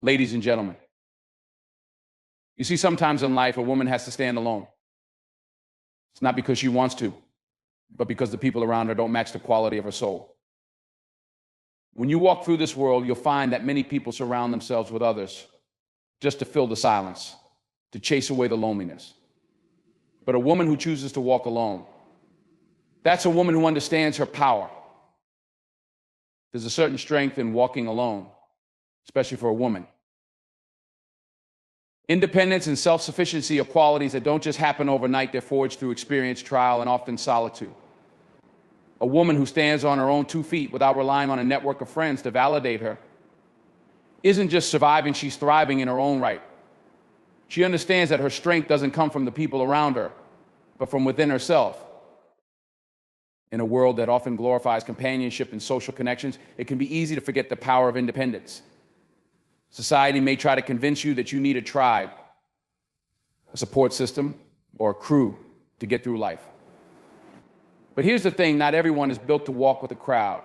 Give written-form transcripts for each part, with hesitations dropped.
Ladies and gentlemen, you see, sometimes in life, a woman has to stand alone. It's not because she wants to, but because the people around her don't match the quality of her soul. When you walk through this world, you'll find that many people surround themselves with others just to fill the silence, to chase away the loneliness. But a woman who chooses to walk alone, that's a woman who understands her power. There's a certain strength in walking alone, especially for a woman. Independence and self-sufficiency are qualities that don't just happen overnight. They're forged through experience, trial, and often solitude. A woman who stands on her own 2 feet without relying on a network of friends to validate her isn't just surviving, she's thriving in her own right. She understands that her strength doesn't come from the people around her, but from within herself. In a world that often glorifies companionship and social connections, it can be easy to forget the power of independence. Society may try to convince you that you need a tribe, a support system, or a crew to get through life. But here's the thing, not everyone is built to walk with a crowd.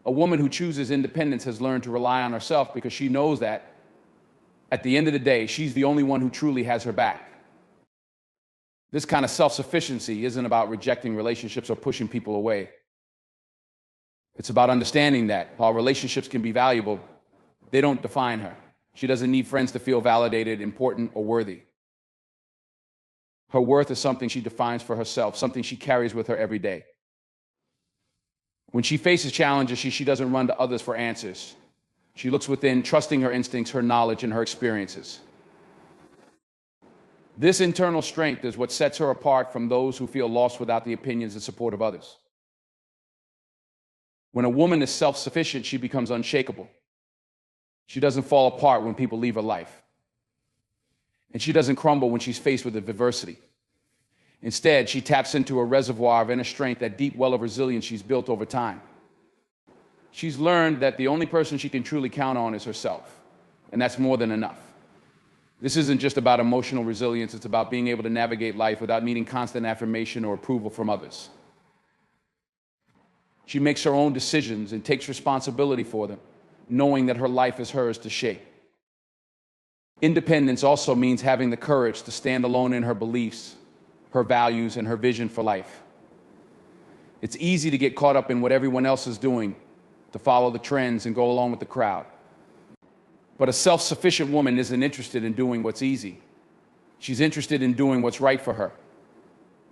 A woman who chooses independence has learned to rely on herself because she knows that, at the end of the day, she's the only one who truly has her back. This kind of self-sufficiency isn't about rejecting relationships or pushing people away. It's about understanding that while relationships can be valuable, they don't define her. She doesn't need friends to feel validated, important, or worthy. Her worth is something she defines for herself, something she carries with her every day. When she faces challenges, she doesn't run to others for answers. She looks within, trusting her instincts, her knowledge, and her experiences. This internal strength is what sets her apart from those who feel lost without the opinions and support of others. When a woman is self-sufficient, she becomes unshakable. She doesn't fall apart when people leave her life. And she doesn't crumble when she's faced with adversity. Instead, she taps into a reservoir of inner strength, that deep well of resilience she's built over time. She's learned that the only person she can truly count on is herself, and that's more than enough. This isn't just about emotional resilience, it's about being able to navigate life without needing constant affirmation or approval from others. She makes her own decisions and takes responsibility for them, knowing that her life is hers to shape. Independence also means having the courage to stand alone in her beliefs, her values, and her vision for life. It's easy to get caught up in what everyone else is doing, to follow the trends and go along with the crowd. But a self-sufficient woman isn't interested in doing what's easy. She's interested in doing what's right for her.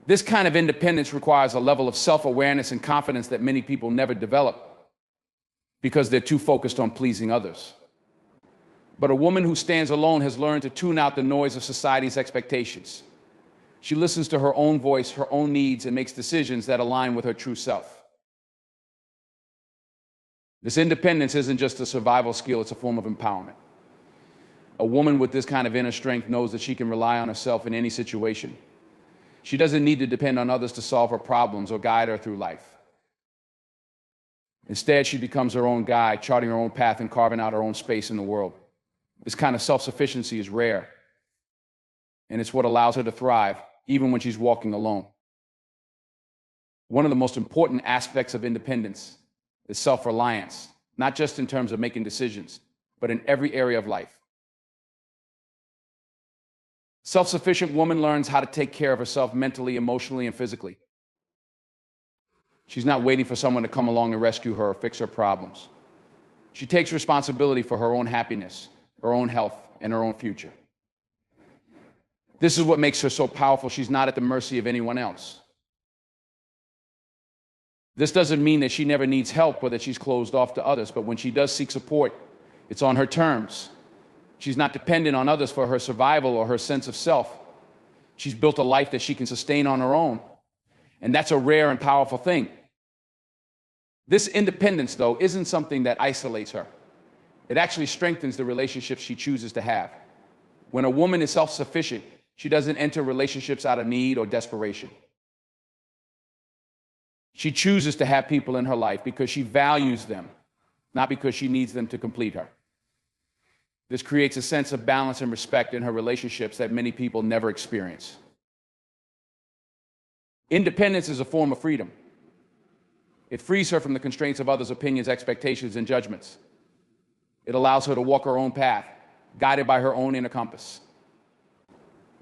This kind of independence requires a level of self-awareness and confidence that many people never develop, because they're too focused on pleasing others. But a woman who stands alone has learned to tune out the noise of society's expectations. She listens to her own voice, her own needs, and makes decisions that align with her true self. This independence isn't just a survival skill, it's a form of empowerment. A woman with this kind of inner strength knows that she can rely on herself in any situation. She doesn't need to depend on others to solve her problems or guide her through life. Instead, she becomes her own guide, charting her own path and carving out her own space in the world. This kind of self-sufficiency is rare, and it's what allows her to thrive, even when she's walking alone. One of the most important aspects of independence is self-reliance, not just in terms of making decisions, but in every area of life. Self-sufficient woman learns how to take care of herself mentally, emotionally, and physically. She's not waiting for someone to come along and rescue her or fix her problems. She takes responsibility for her own happiness, her own health, and her own future. This is what makes her so powerful. She's not at the mercy of anyone else. This doesn't mean that she never needs help or that she's closed off to others, but when she does seek support, it's on her terms. She's not dependent on others for her survival or her sense of self. She's built a life that she can sustain on her own. And that's a rare and powerful thing. This independence, though, isn't something that isolates her. It actually strengthens the relationships she chooses to have. When a woman is self-sufficient, she doesn't enter relationships out of need or desperation. She chooses to have people in her life because she values them, not because she needs them to complete her. This creates a sense of balance and respect in her relationships that many people never experience. Independence is a form of freedom. It frees her from the constraints of others' opinions, expectations, and judgments. It allows her to walk her own path, guided by her own inner compass.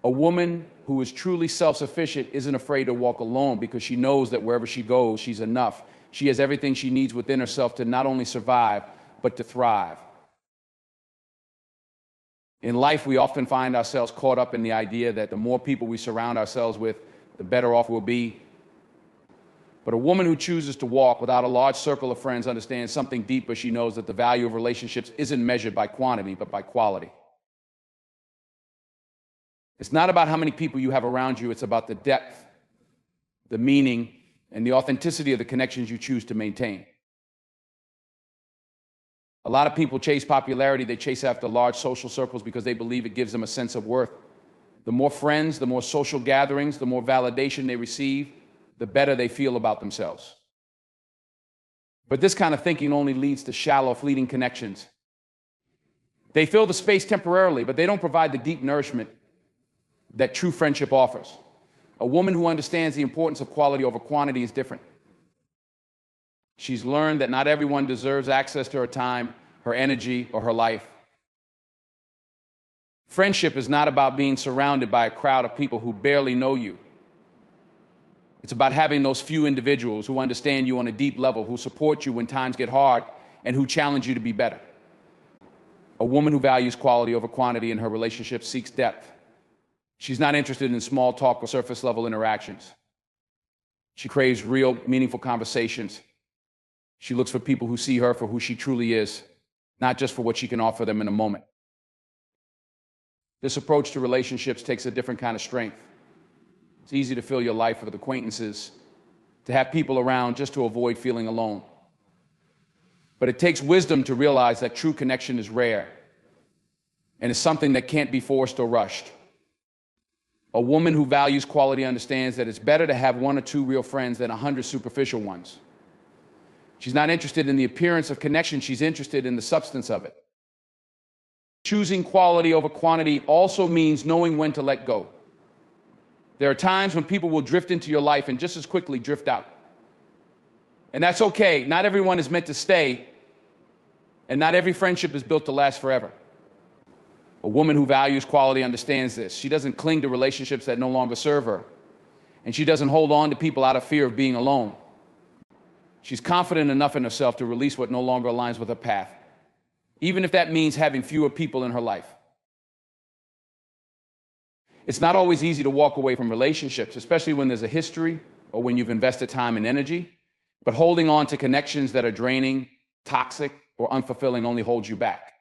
A woman who is truly self-sufficient isn't afraid to walk alone because she knows that wherever she goes, she's enough. She has everything she needs within herself to not only survive, but to thrive. In life, we often find ourselves caught up in the idea that the more people we surround ourselves with, the better off we'll be. But a woman who chooses to walk without a large circle of friends understands something deeper. She knows that the value of relationships isn't measured by quantity, but by quality. It's not about how many people you have around you. It's about the depth, the meaning, and the authenticity of the connections you choose to maintain. A lot of people chase popularity. They chase after large social circles because they believe it gives them a sense of worth. The more friends, the more social gatherings, the more validation they receive, the better they feel about themselves. But this kind of thinking only leads to shallow, fleeting connections. They fill the space temporarily, but they don't provide the deep nourishment that true friendship offers. A woman who understands the importance of quality over quantity is different. She's learned that not everyone deserves access to her time, her energy, or her life. Friendship is not about being surrounded by a crowd of people who barely know you. It's about having those few individuals who understand you on a deep level, who support you when times get hard, and who challenge you to be better. A woman who values quality over quantity in her relationship seeks depth. She's not interested in small talk or surface level interactions. She craves real, meaningful conversations. She looks for people who see her for who she truly is, not just for what she can offer them in a moment. This approach to relationships takes a different kind of strength. It's easy to fill your life with acquaintances, to have people around just to avoid feeling alone. But it takes wisdom to realize that true connection is rare and is something that can't be forced or rushed. A woman who values quality understands that it's better to have one or two real friends than 100 superficial ones. She's not interested in the appearance of connection, she's interested in the substance of it. Choosing quality over quantity also means knowing when to let go. There are times when people will drift into your life and just as quickly drift out. And that's okay. Not everyone is meant to stay, and not every friendship is built to last forever. A woman who values quality understands this. She doesn't cling to relationships that no longer serve her, and she doesn't hold on to people out of fear of being alone. She's confident enough in herself to release what no longer aligns with her path, even if that means having fewer people in her life. It's not always easy to walk away from relationships, especially when there's a history or when you've invested time and energy, but holding on to connections that are draining, toxic, or unfulfilling only holds you back.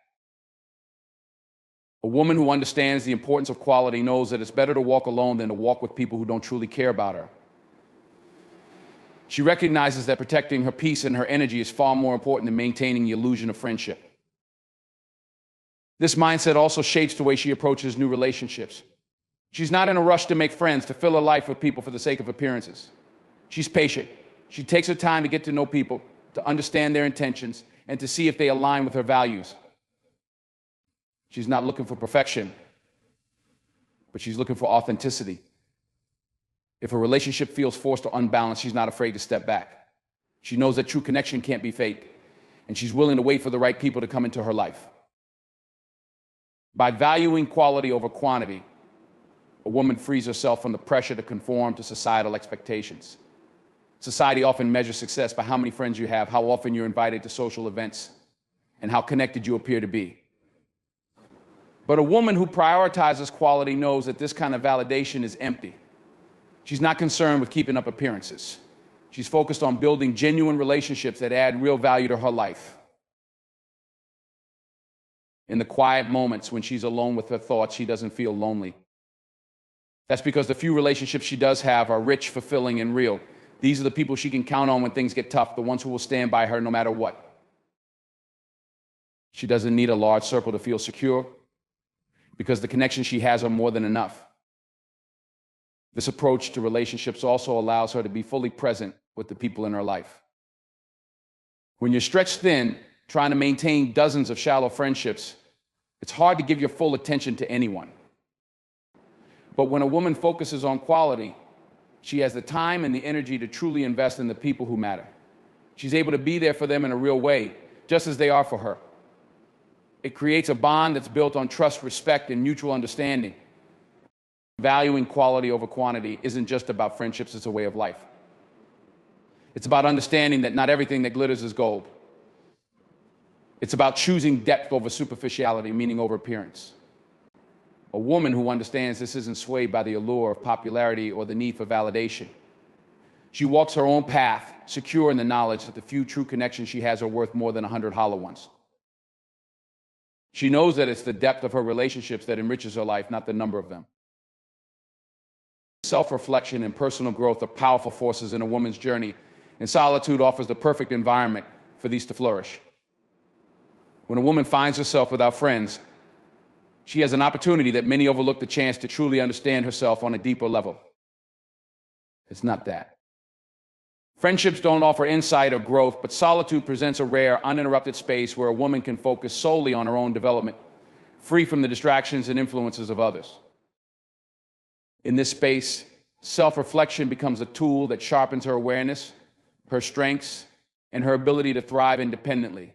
A woman who understands the importance of quality knows that it's better to walk alone than to walk with people who don't truly care about her. She recognizes that protecting her peace and her energy is far more important than maintaining the illusion of friendship. This mindset also shapes the way she approaches new relationships. She's not in a rush to make friends, to fill her life with people for the sake of appearances. She's patient. She takes her time to get to know people, to understand their intentions, and to see if they align with her values. She's not looking for perfection, but she's looking for authenticity. If a relationship feels forced or unbalanced, she's not afraid to step back. She knows that true connection can't be faked, and she's willing to wait for the right people to come into her life. By valuing quality over quantity, a woman frees herself from the pressure to conform to societal expectations. Society often measures success by how many friends you have, how often you're invited to social events, and how connected you appear to be. But a woman who prioritizes quality knows that this kind of validation is empty. She's not concerned with keeping up appearances. She's focused on building genuine relationships that add real value to her life. In the quiet moments when she's alone with her thoughts, she doesn't feel lonely. That's because the few relationships she does have are rich, fulfilling, and real. These are the people she can count on when things get tough, the ones who will stand by her no matter what. She doesn't need a large circle to feel secure, because the connections she has are more than enough. This approach to relationships also allows her to be fully present with the people in her life. When you're stretched thin, trying to maintain dozens of shallow friendships, it's hard to give your full attention to anyone. But when a woman focuses on quality, she has the time and the energy to truly invest in the people who matter. She's able to be there for them in a real way, just as they are for her. It creates a bond that's built on trust, respect, and mutual understanding. Valuing quality over quantity isn't just about friendships, it's a way of life. It's about understanding that not everything that glitters is gold. It's about choosing depth over superficiality, meaning over appearance. A woman who understands this isn't swayed by the allure of popularity or the need for validation. She walks her own path, secure in the knowledge that the few true connections she has are worth more than 100 hollow ones. She knows that it's the depth of her relationships that enriches her life, not the number of them. Self-reflection and personal growth are powerful forces in a woman's journey, and solitude offers the perfect environment for these to flourish. When a woman finds herself without friends, she has an opportunity that many overlook, the chance to truly understand herself on a deeper level. It's not that. Friendships don't offer insight or growth, but solitude presents a rare, uninterrupted space where a woman can focus solely on her own development, free from the distractions and influences of others. In this space, self-reflection becomes a tool that sharpens her awareness, her strengths, and her ability to thrive independently.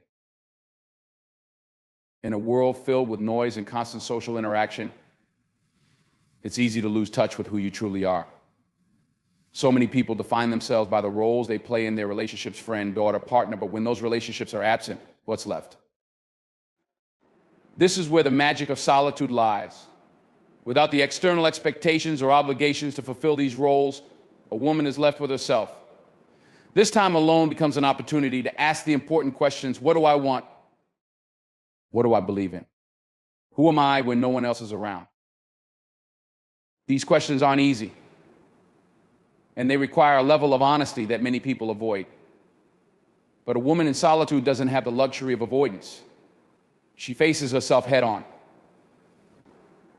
In a world filled with noise and constant social interaction, it's easy to lose touch with who you truly are. So many people define themselves by the roles they play in their relationships, friend, daughter, partner, but when those relationships are absent, what's left? This is where the magic of solitude lies. Without the external expectations or obligations to fulfill these roles, a woman is left with herself. This time alone becomes an opportunity to ask the important questions: what do I want? What do I believe in? Who am I when no one else is around? These questions aren't easy, and they require a level of honesty that many people avoid. But a woman in solitude doesn't have the luxury of avoidance. She faces herself head on.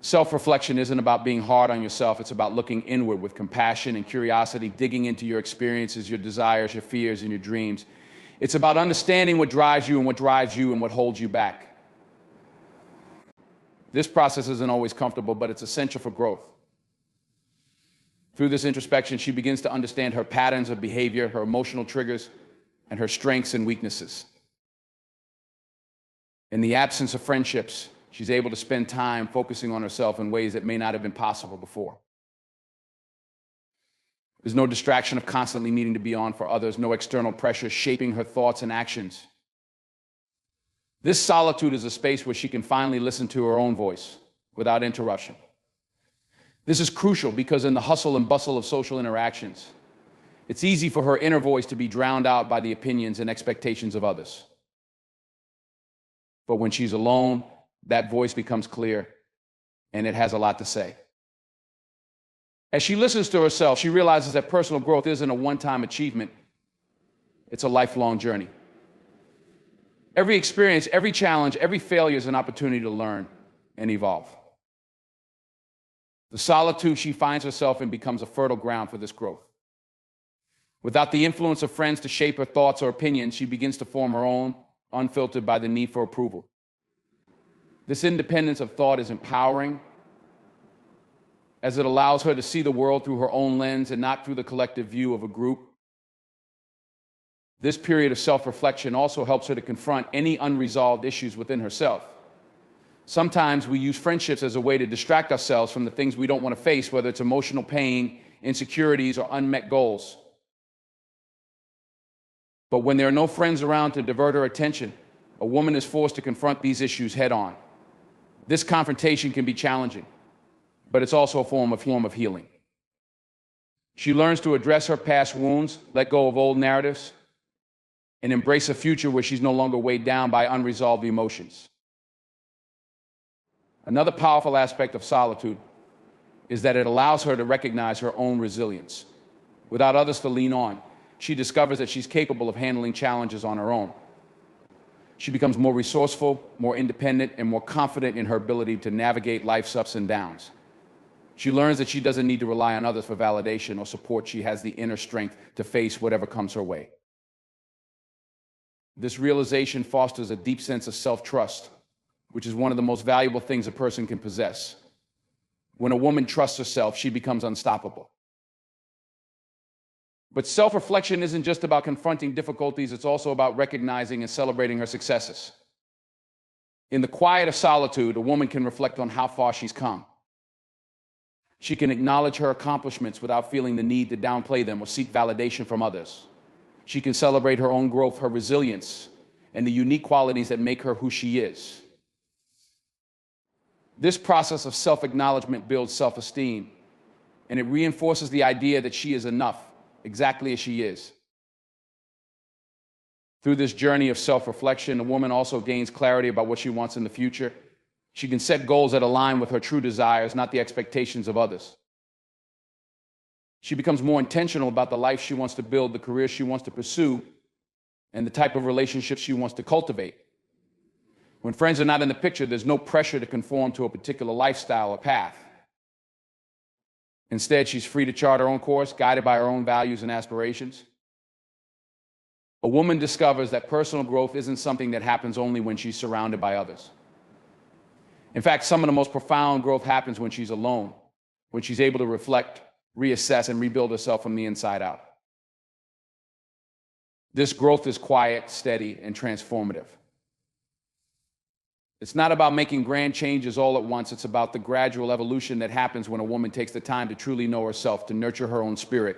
Self-reflection isn't about being hard on yourself. It's about looking inward with compassion and curiosity, digging into your experiences, your desires, your fears, and your dreams. It's about understanding what drives you and what holds you back. This process isn't always comfortable, but it's essential for growth. Through this introspection, she begins to understand her patterns of behavior, her emotional triggers, and her strengths and weaknesses. In the absence of friendships, she's able to spend time focusing on herself in ways that may not have been possible before. There's no distraction of constantly needing to be on for others, no external pressure shaping her thoughts and actions. This solitude is a space where she can finally listen to her own voice without interruption. This is crucial because in the hustle and bustle of social interactions, it's easy for her inner voice to be drowned out by the opinions and expectations of others. But when she's alone, that voice becomes clear, and it has a lot to say. As she listens to herself, she realizes that personal growth isn't a one-time achievement. It's a lifelong journey. Every experience, every challenge, every failure is an opportunity to learn and evolve. The solitude she finds herself in becomes a fertile ground for this growth. Without the influence of friends to shape her thoughts or opinions, she begins to form her own, unfiltered by the need for approval. This independence of thought is empowering, as it allows her to see the world through her own lens and not through the collective view of a group. This period of self-reflection also helps her to confront any unresolved issues within herself. Sometimes we use friendships as a way to distract ourselves from the things we don't want to face, whether it's emotional pain, insecurities, or unmet goals. But when there are no friends around to divert her attention, a woman is forced to confront these issues head on. This confrontation can be challenging, but it's also a form of healing. She learns to address her past wounds, let go of old narratives, and embrace a future where she's no longer weighed down by unresolved emotions. Another powerful aspect of solitude is that it allows her to recognize her own resilience. Without others to lean on, she discovers that she's capable of handling challenges on her own. She becomes more resourceful, more independent, and more confident in her ability to navigate life's ups and downs. She learns that she doesn't need to rely on others for validation or support. She has the inner strength to face whatever comes her way. This realization fosters a deep sense of self-trust, which is one of the most valuable things a person can possess. When a woman trusts herself, she becomes unstoppable. But self-reflection isn't just about confronting difficulties, it's also about recognizing and celebrating her successes. In the quiet of solitude, a woman can reflect on how far she's come. She can acknowledge her accomplishments without feeling the need to downplay them or seek validation from others. She can celebrate her own growth, her resilience, and the unique qualities that make her who she is. This process of self-acknowledgement builds self-esteem, and it reinforces the idea that she is enough, exactly as she is. Through this journey of self-reflection, a woman also gains clarity about what she wants in the future. She can set goals that align with her true desires, not the expectations of others. She becomes more intentional about the life she wants to build, the career she wants to pursue, and the type of relationships she wants to cultivate. When friends are not in the picture, there's no pressure to conform to a particular lifestyle or path. Instead, she's free to chart her own course, guided by her own values and aspirations. A woman discovers that personal growth isn't something that happens only when she's surrounded by others. In fact, some of the most profound growth happens when she's alone, when she's able to reflect, reassess, and rebuild herself from the inside out. This growth is quiet, steady, and transformative. It's not about making grand changes all at once. It's about the gradual evolution that happens when a woman takes the time to truly know herself, to nurture her own spirit,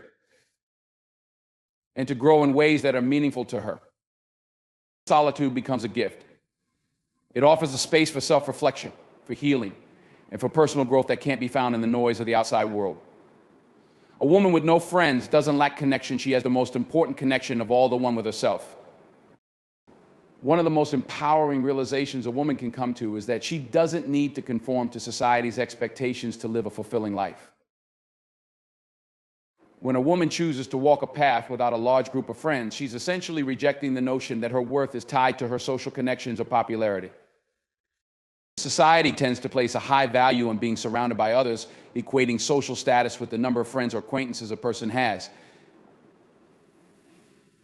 and to grow in ways that are meaningful to her. Solitude becomes a gift. It offers a space for self-reflection, for healing, and for personal growth that can't be found in the noise of the outside world. A woman with no friends doesn't lack connection. She has the most important connection of all, the one with herself. One of the most empowering realizations a woman can come to is that she doesn't need to conform to society's expectations to live a fulfilling life. When a woman chooses to walk a path without a large group of friends, she's essentially rejecting the notion that her worth is tied to her social connections or popularity. Society tends to place a high value on being surrounded by others, equating social status with the number of friends or acquaintances a person has.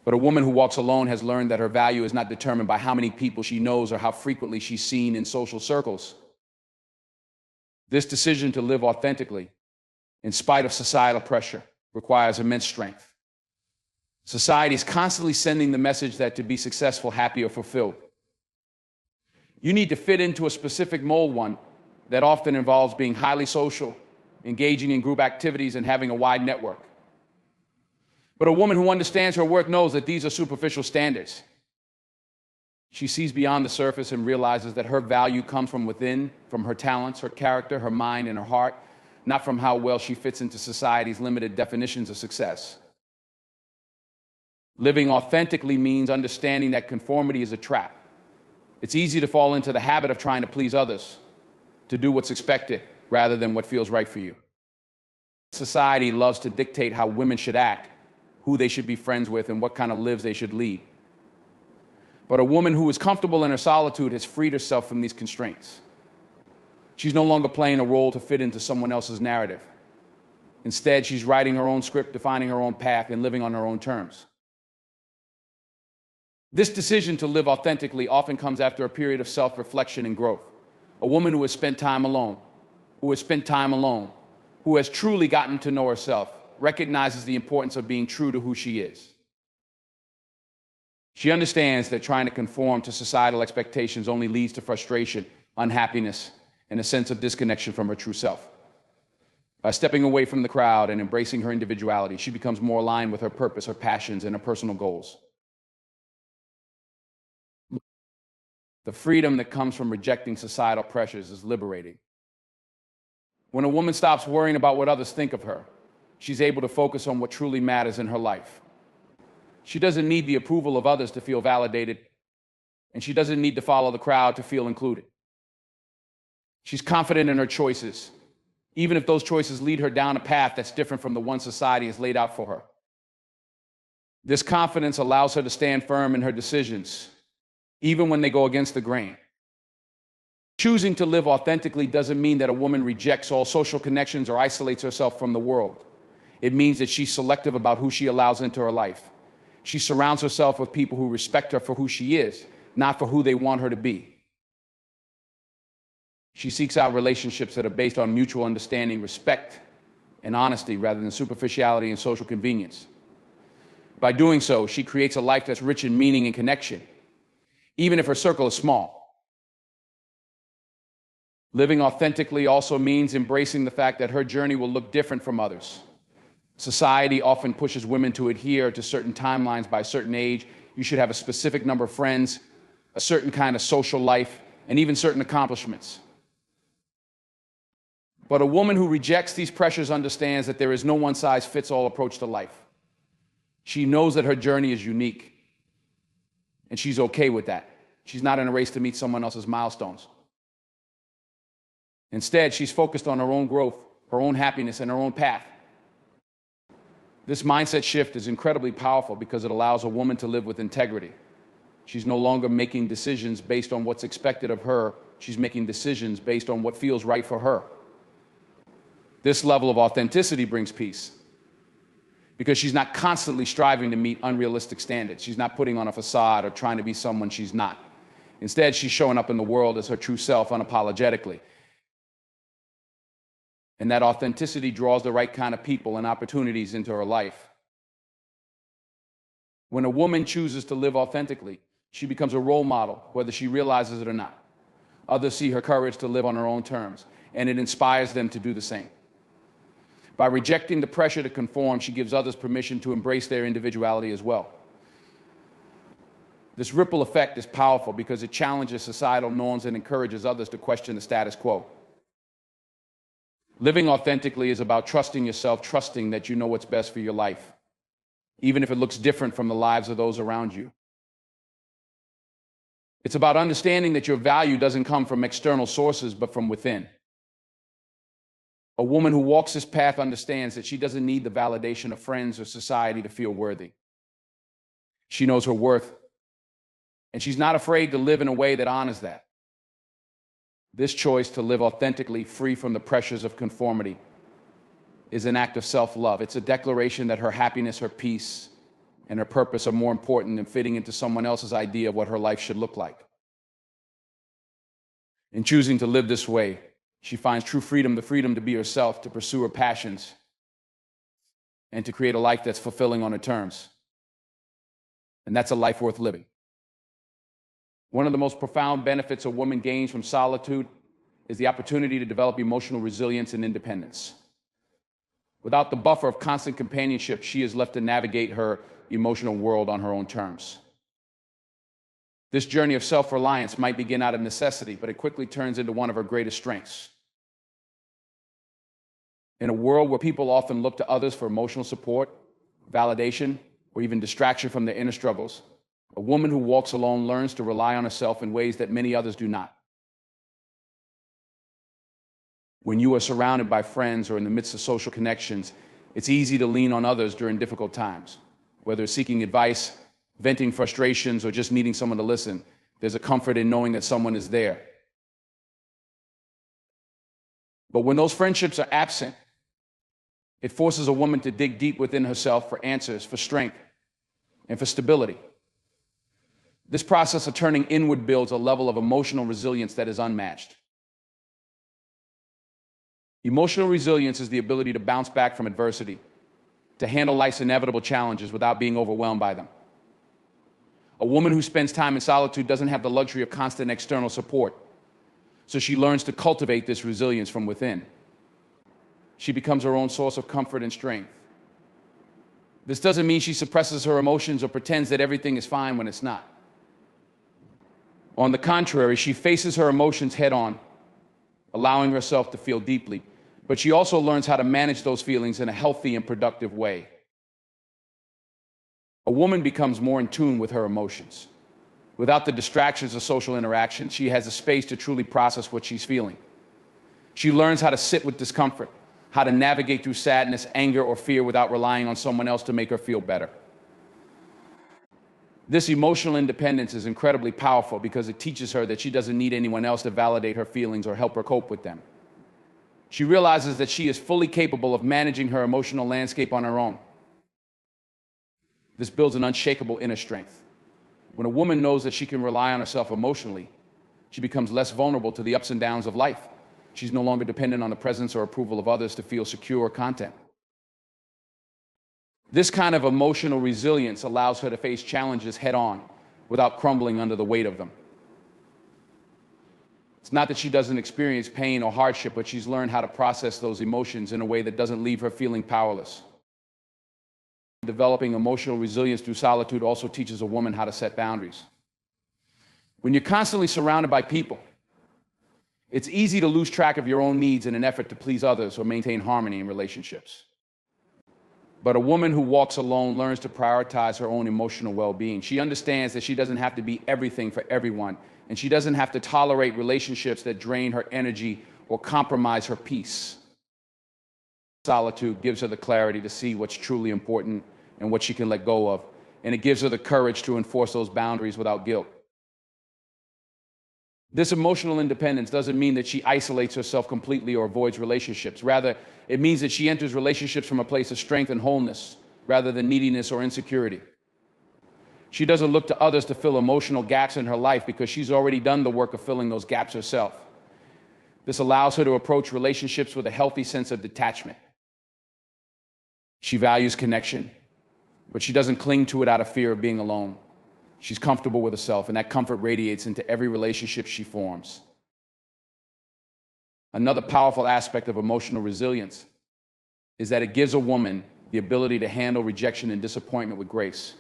But a woman who walks alone has learned that her value is not determined by how many people she knows or how frequently she's seen in social circles. This decision to live authentically, in spite of societal pressure, requires immense strength. Society is constantly sending the message that to be successful, happy, or fulfilled, you need to fit into a specific mold, one that often involves being highly social, engaging in group activities, and having a wide network. But a woman who understands her worth knows that these are superficial standards. She sees beyond the surface and realizes that her value comes from within, from her talents, her character, her mind, and her heart, not from how well she fits into society's limited definitions of success. Living authentically means understanding that conformity is a trap. It's easy to fall into the habit of trying to please others, to do what's expected rather than what feels right for you. Society loves to dictate how women should act, who they should be friends with, and what kind of lives they should lead. But a woman who is comfortable in her solitude has freed herself from these constraints. She's no longer playing a role to fit into someone else's narrative. Instead, she's writing her own script, defining her own path, and living on her own terms. This decision to live authentically often comes after a period of self-reflection and growth. A woman who has spent time alone, who has truly gotten to know herself, recognizes the importance of being true to who she is. She understands that trying to conform to societal expectations only leads to frustration, unhappiness, and a sense of disconnection from her true self. By stepping away from the crowd and embracing her individuality, she becomes more aligned with her purpose, her passions, and her personal goals. The freedom that comes from rejecting societal pressures is liberating. When a woman stops worrying about what others think of her, she's able to focus on what truly matters in her life. She doesn't need the approval of others to feel validated, and she doesn't need to follow the crowd to feel included. She's confident in her choices, even if those choices lead her down a path that's different from the one society has laid out for her. This confidence allows her to stand firm in her decisions, even when they go against the grain. Choosing to live authentically doesn't mean that a woman rejects all social connections or isolates herself from the world. It means that she's selective about who she allows into her life. She surrounds herself with people who respect her for who she is, not for who they want her to be. She seeks out relationships that are based on mutual understanding, respect, and honesty rather than superficiality and social convenience. By doing so, she creates a life that's rich in meaning and connection, even if her circle is small. Living authentically also means embracing the fact that her journey will look different from others. Society often pushes women to adhere to certain timelines by a certain age. You should have a specific number of friends, a certain kind of social life, and even certain accomplishments. But a woman who rejects these pressures understands that there is no one-size-fits-all approach to life. She knows that her journey is unique, and she's okay with that. She's not in a race to meet someone else's milestones. Instead, she's focused on her own growth, her own happiness, and her own path. This mindset shift is incredibly powerful because it allows a woman to live with integrity. She's no longer making decisions based on what's expected of her. She's making decisions based on what feels right for her. This level of authenticity brings peace because she's not constantly striving to meet unrealistic standards. She's not putting on a facade or trying to be someone she's not. Instead, she's showing up in the world as her true self unapologetically. And that authenticity draws the right kind of people and opportunities into her life. When a woman chooses to live authentically, she becomes a role model, whether she realizes it or not. Others see her courage to live on her own terms, and it inspires them to do the same. By rejecting the pressure to conform, she gives others permission to embrace their individuality as well. This ripple effect is powerful because it challenges societal norms and encourages others to question the status quo. Living authentically is about trusting yourself, trusting that you know what's best for your life, even if it looks different from the lives of those around you. It's about understanding that your value doesn't come from external sources, but from within. A woman who walks this path understands that she doesn't need the validation of friends or society to feel worthy. She knows her worth, and she's not afraid to live in a way that honors that. This choice to live authentically, free from the pressures of conformity, is an act of self-love. It's a declaration that her happiness, her peace, and her purpose are more important than fitting into someone else's idea of what her life should look like. In choosing to live this way, she finds true freedom, the freedom to be herself, to pursue her passions, and to create a life that's fulfilling on her terms. And that's a life worth living. One of the most profound benefits a woman gains from solitude is the opportunity to develop emotional resilience and independence. Without the buffer of constant companionship, she is left to navigate her emotional world on her own terms. This journey of self-reliance might begin out of necessity, but it quickly turns into one of her greatest strengths. In a world where people often look to others for emotional support, validation, or even distraction from their inner struggles, a woman who walks alone learns to rely on herself in ways that many others do not. When you are surrounded by friends or in the midst of social connections, it's easy to lean on others during difficult times. Whether it's seeking advice, venting frustrations, or just needing someone to listen, there's a comfort in knowing that someone is there. But when those friendships are absent, it forces a woman to dig deep within herself for answers, for strength, and for stability. This process of turning inward builds a level of emotional resilience that is unmatched. Emotional resilience is the ability to bounce back from adversity, to handle life's inevitable challenges without being overwhelmed by them. A woman who spends time in solitude doesn't have the luxury of constant external support, so she learns to cultivate this resilience from within. She becomes her own source of comfort and strength. This doesn't mean she suppresses her emotions or pretends that everything is fine when it's not. On the contrary, she faces her emotions head-on, allowing herself to feel deeply. But she also learns how to manage those feelings in a healthy and productive way. A woman becomes more in tune with her emotions. Without the distractions of social interaction, she has a space to truly process what she's feeling. She learns how to sit with discomfort, how to navigate through sadness, anger, or fear without relying on someone else to make her feel better. This emotional independence is incredibly powerful because it teaches her that she doesn't need anyone else to validate her feelings or help her cope with them. She realizes that she is fully capable of managing her emotional landscape on her own. This builds an unshakable inner strength. When a woman knows that she can rely on herself emotionally, she becomes less vulnerable to the ups and downs of life. She's no longer dependent on the presence or approval of others to feel secure or content. This kind of emotional resilience allows her to face challenges head-on without crumbling under the weight of them. It's not that she doesn't experience pain or hardship, but she's learned how to process those emotions in a way that doesn't leave her feeling powerless. Developing emotional resilience through solitude also teaches a woman how to set boundaries. When you're constantly surrounded by people, it's easy to lose track of your own needs in an effort to please others or maintain harmony in relationships. But a woman who walks alone learns to prioritize her own emotional well-being. She understands that she doesn't have to be everything for everyone, and she doesn't have to tolerate relationships that drain her energy or compromise her peace. Solitude gives her the clarity to see what's truly important and what she can let go of, and it gives her the courage to enforce those boundaries without guilt. This emotional independence doesn't mean that she isolates herself completely or avoids relationships. Rather, it means that she enters relationships from a place of strength and wholeness rather than neediness or insecurity. She doesn't look to others to fill emotional gaps in her life because she's already done the work of filling those gaps herself. This allows her to approach relationships with a healthy sense of detachment. She values connection, but she doesn't cling to it out of fear of being alone. She's comfortable with herself, and that comfort radiates into every relationship she forms. Another powerful aspect of emotional resilience is that it gives a woman the ability to handle rejection and disappointment with grace.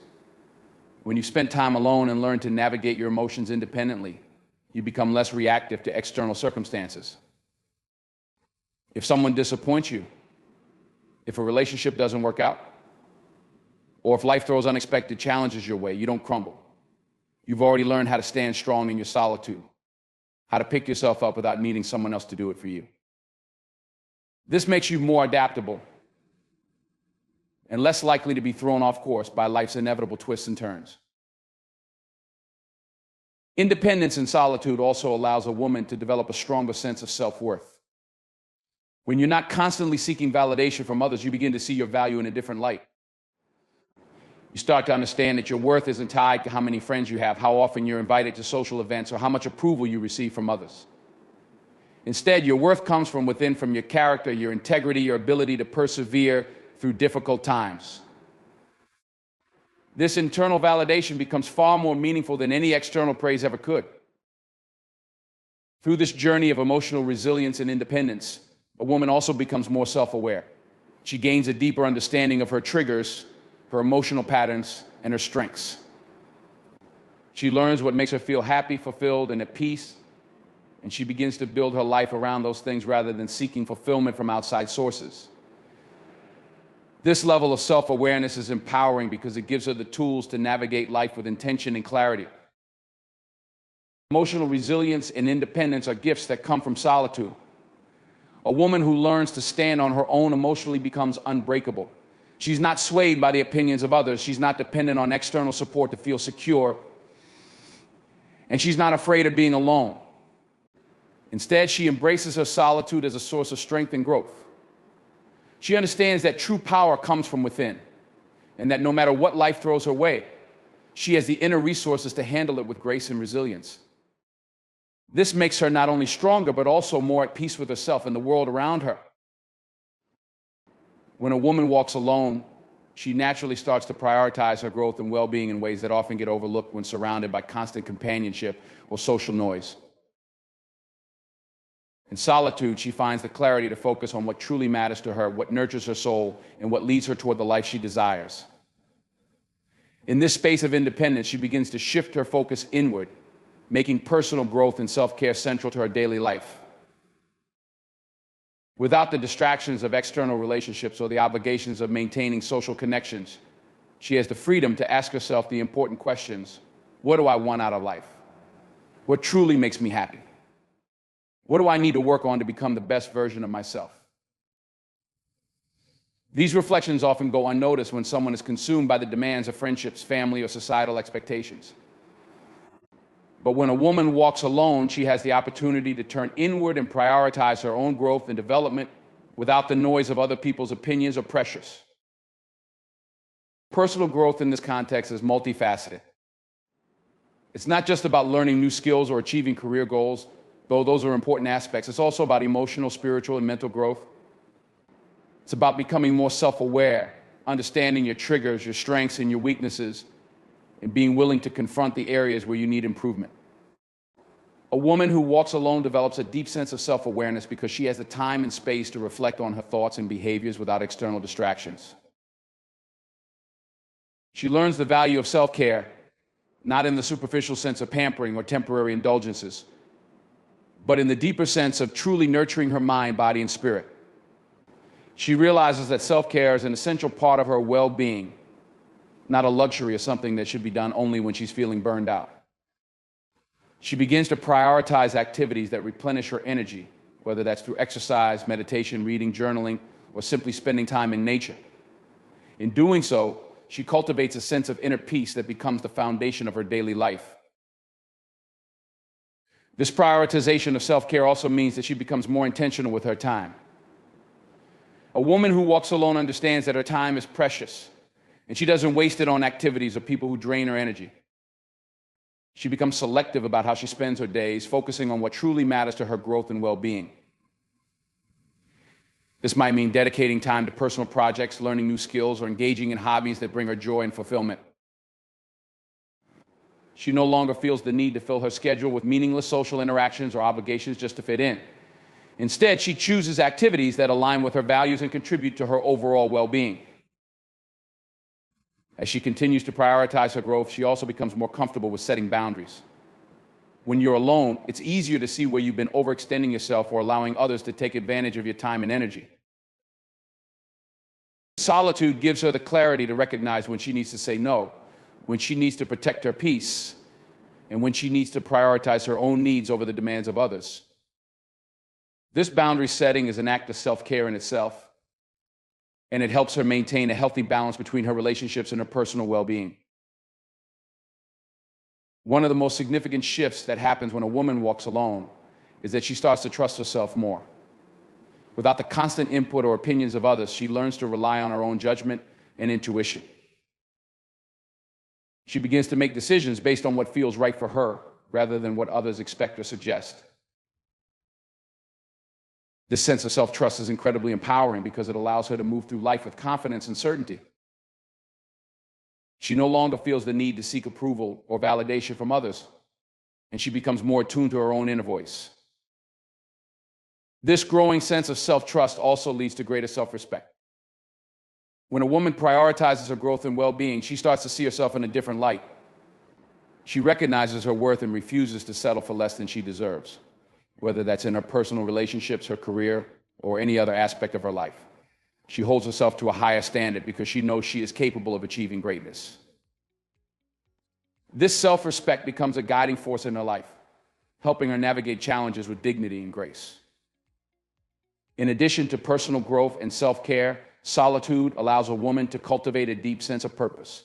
When you spend time alone and learn to navigate your emotions independently, you become less reactive to external circumstances. If someone disappoints you, if a relationship doesn't work out, or if life throws unexpected challenges your way, you don't crumble. You've already learned how to stand strong in your solitude, how to pick yourself up without needing someone else to do it for you. This makes you more adaptable and less likely to be thrown off course by life's inevitable twists and turns. Independence and solitude also allows a woman to develop a stronger sense of self-worth. When you're not constantly seeking validation from others, you begin to see your value in a different light. You start to understand that your worth isn't tied to how many friends you have, how often you're invited to social events, or how much approval you receive from others. Instead, your worth comes from within, from your character, your integrity, your ability to persevere through difficult times. This internal validation becomes far more meaningful than any external praise ever could. Through this journey of emotional resilience and independence, a woman also becomes more self-aware. She gains a deeper understanding of her triggers, her emotional patterns, and her strengths. She learns what makes her feel happy, fulfilled, and at peace, and she begins to build her life around those things rather than seeking fulfillment from outside sources. This level of self-awareness is empowering because it gives her the tools to navigate life with intention and clarity. Emotional resilience and independence are gifts that come from solitude. A woman who learns to stand on her own emotionally becomes unbreakable. She's not swayed by the opinions of others. She's not dependent on external support to feel secure. And she's not afraid of being alone. Instead, she embraces her solitude as a source of strength and growth. She understands that true power comes from within, and that no matter what life throws her way, she has the inner resources to handle it with grace and resilience. This makes her not only stronger, but also more at peace with herself and the world around her. When a woman walks alone, she naturally starts to prioritize her growth and well-being in ways that often get overlooked when surrounded by constant companionship or social noise. In solitude, she finds the clarity to focus on what truly matters to her, what nurtures her soul, and what leads her toward the life she desires. In this space of independence, she begins to shift her focus inward, making personal growth and self-care central to her daily life. Without the distractions of external relationships or the obligations of maintaining social connections, she has the freedom to ask herself the important questions: what do I want out of life? What truly makes me happy? What do I need to work on to become the best version of myself? These reflections often go unnoticed when someone is consumed by the demands of friendships, family, or societal expectations. But when a woman walks alone, she has the opportunity to turn inward and prioritize her own growth and development without the noise of other people's opinions or pressures. Personal growth in this context is multifaceted. It's not just about learning new skills or achieving career goals, though those are important aspects. It's also about emotional, spiritual, and mental growth. It's about becoming more self-aware, understanding your triggers, your strengths, and your weaknesses, and being willing to confront the areas where you need improvement. A woman who walks alone develops a deep sense of self-awareness because she has the time and space to reflect on her thoughts and behaviors without external distractions. She learns the value of self-care, not in the superficial sense of pampering or temporary indulgences, but in the deeper sense of truly nurturing her mind, body, and spirit. She realizes that self-care is an essential part of her well-being, not a luxury or something that should be done only when she's feeling burned out. She begins to prioritize activities that replenish her energy, whether that's through exercise, meditation, reading, journaling, or simply spending time in nature. In doing so, she cultivates a sense of inner peace that becomes the foundation of her daily life. This prioritization of self-care also means that she becomes more intentional with her time. A woman who walks alone understands that her time is precious, and she doesn't waste it on activities or people who drain her energy. She becomes selective about how she spends her days, focusing on what truly matters to her growth and well-being. This might mean dedicating time to personal projects, learning new skills, or engaging in hobbies that bring her joy and fulfillment. She no longer feels the need to fill her schedule with meaningless social interactions or obligations just to fit in. Instead, she chooses activities that align with her values and contribute to her overall well-being. As she continues to prioritize her growth, she also becomes more comfortable with setting boundaries. When you're alone, it's easier to see where you've been overextending yourself or allowing others to take advantage of your time and energy. Solitude gives her the clarity to recognize when she needs to say no, when she needs to protect her peace, and when she needs to prioritize her own needs over the demands of others. This boundary setting is an act of self-care in itself, and it helps her maintain a healthy balance between her relationships and her personal well-being. One of the most significant shifts that happens when a woman walks alone is that she starts to trust herself more. Without the constant input or opinions of others, she learns to rely on her own judgment and intuition. She begins to make decisions based on what feels right for her, rather than what others expect or suggest. This sense of self-trust is incredibly empowering because it allows her to move through life with confidence and certainty. She no longer feels the need to seek approval or validation from others, and she becomes more attuned to her own inner voice. This growing sense of self-trust also leads to greater self-respect. When a woman prioritizes her growth and well-being, she starts to see herself in a different light. She recognizes her worth and refuses to settle for less than she deserves, whether that's in her personal relationships, her career, or any other aspect of her life. She holds herself to a higher standard because she knows she is capable of achieving greatness. This self-respect becomes a guiding force in her life, helping her navigate challenges with dignity and grace. In addition to personal growth and self-care, solitude allows a woman to cultivate a deep sense of purpose.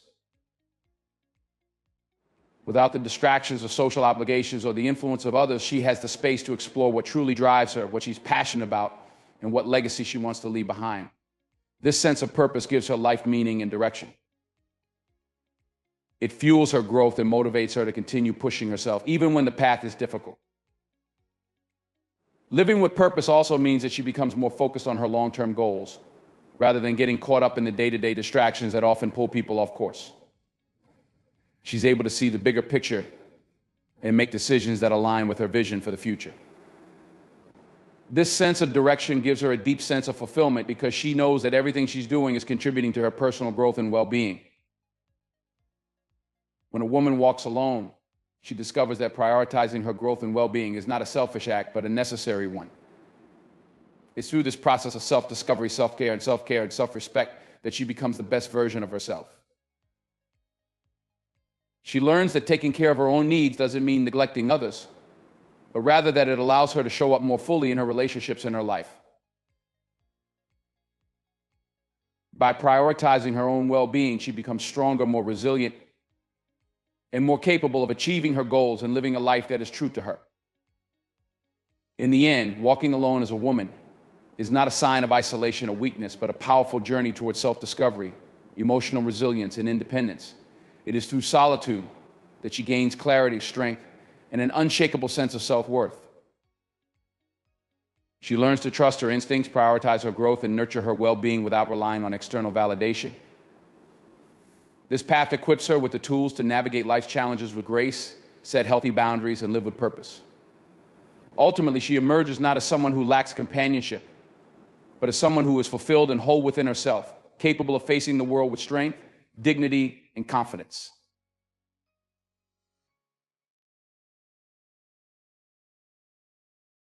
Without the distractions of social obligations or the influence of others, she has the space to explore what truly drives her, what she's passionate about, and what legacy she wants to leave behind. This sense of purpose gives her life meaning and direction. It fuels her growth and motivates her to continue pushing herself, even when the path is difficult. Living with purpose also means that she becomes more focused on her long-term goals, rather than getting caught up in the day-to-day distractions that often pull people off course. She's able to see the bigger picture and make decisions that align with her vision for the future. This sense of direction gives her a deep sense of fulfillment because she knows that everything she's doing is contributing to her personal growth and well-being. When a woman walks alone, she discovers that prioritizing her growth and well-being is not a selfish act, but a necessary one. It's through this process of self-discovery, self-care, and self-respect that she becomes the best version of herself. She learns that taking care of her own needs doesn't mean neglecting others, but rather that it allows her to show up more fully in her relationships and her life. By prioritizing her own well-being, she becomes stronger, more resilient, and more capable of achieving her goals and living a life that is true to her. In the end, walking alone as a woman is not a sign of isolation or weakness, but a powerful journey towards self-discovery, emotional resilience, and independence. It is through solitude that she gains clarity, strength, and an unshakable sense of self-worth. She learns to trust her instincts, prioritize her growth, and nurture her well-being without relying on external validation. This path equips her with the tools to navigate life's challenges with grace, set healthy boundaries, and live with purpose. Ultimately, she emerges not as someone who lacks companionship, but as someone who is fulfilled and whole within herself, capable of facing the world with strength, dignity, and confidence.